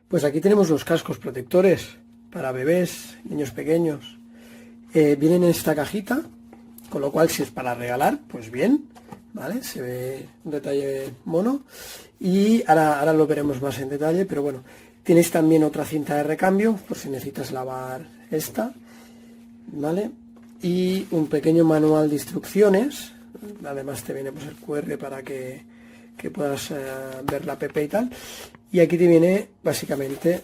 Pues aquí tenemos los cascos protectores para bebés, niños pequeños. Vienen en esta cajita, con lo cual si es para regalar, pues bien, ¿vale? Se ve un detalle mono. Y ahora lo veremos más en detalle, pero bueno, tienes también otra cinta de recambio, por si necesitas lavar esta, ¿vale? Y un pequeño manual de instrucciones. Además te viene pues el QR para que puedas ver la app y tal. Y aquí te viene básicamente,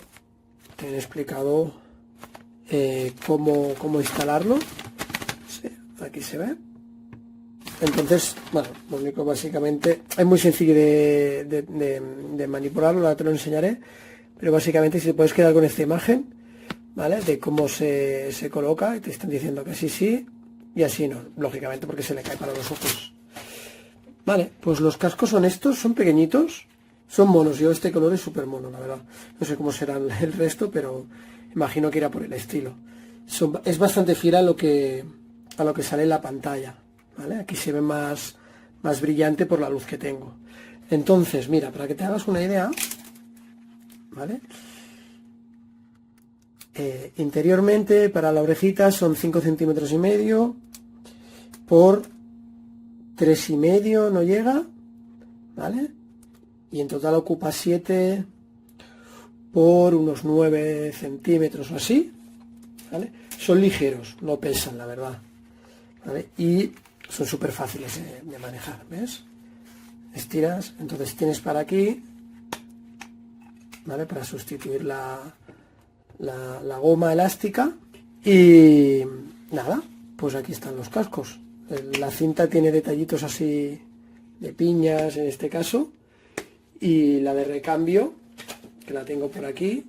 te viene explicado cómo instalarlo. Sí, aquí se ve. Entonces, bueno, lo único básicamente es muy sencillo de manipularlo, ahora te lo enseñaré, pero básicamente si te puedes quedar con esta imagen, ¿vale? De cómo se coloca, y te están diciendo que sí y así no, lógicamente porque se le cae para los ojos. Vale, pues los cascos son estos, son pequeñitos, son monos. Yo este color es súper mono, la verdad. No sé cómo serán el resto, pero imagino que irá por el estilo. Es bastante fiel a lo que sale en la pantalla, ¿vale? Aquí se ve más brillante por la luz que tengo. Entonces, mira, para que te hagas una idea, ¿vale? Interiormente para la orejita son 5,5 centímetros por 3,5, no llega, ¿vale? Y en total ocupa 7 por unos 9 centímetros o así, ¿vale? Son ligeros, no pesan, la verdad, ¿vale? Y son súper fáciles de manejar, ¿ves? Estiras, entonces tienes para aquí, ¿vale? Para sustituir la goma elástica. Y nada, pues aquí están los cascos. La cinta tiene detallitos así de piñas en este caso, y la de recambio, que la tengo por aquí,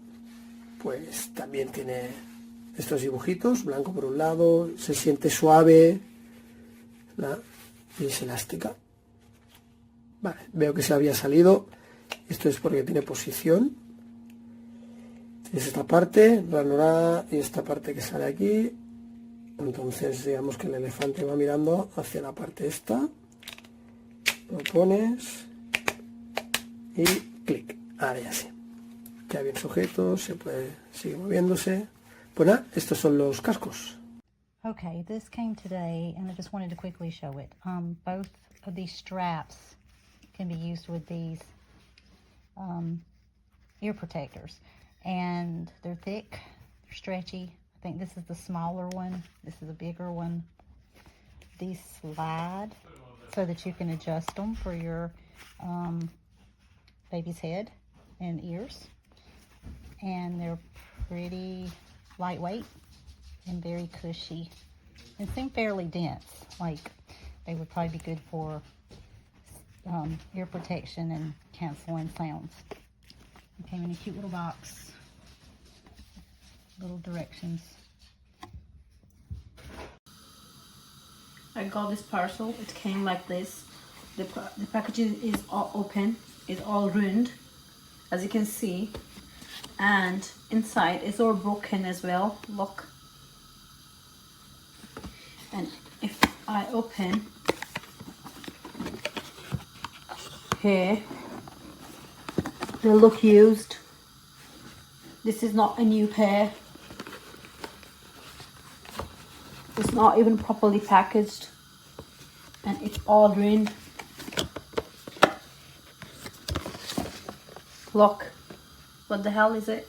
pues también tiene estos dibujitos, blanco por un lado, se siente suave, ¿no? Y es elástica. Vale, veo que se había salido, esto es porque tiene posición. Es esta parte ranurada y esta parte que sale aquí. Entonces digamos que el elefante va mirando hacia la parte esta, lo pones y clic, ahora ya sí, queda bien sujeto, se puede seguir moviéndose. Pues nada, estos son los cascos. Okay, this came today and I just wanted to quickly show it. Both of these straps can be used with these ear protectors, and they're thick, they're stretchy. I think this is the smaller one, this is a bigger one. These slide so that you can adjust them for your baby's head and ears, and they're pretty lightweight and very cushy and seem fairly dense, like they would probably be good for ear protection and canceling sounds. It came in a cute little box, little directions. I got this parcel, it came like this. The packaging is all open, it's all ruined, as you can see, and inside it's all broken as well, look. And if I open here, they look used. This is not a new pair. It's not even properly packaged, and it's all ruined. Look, what the hell is it?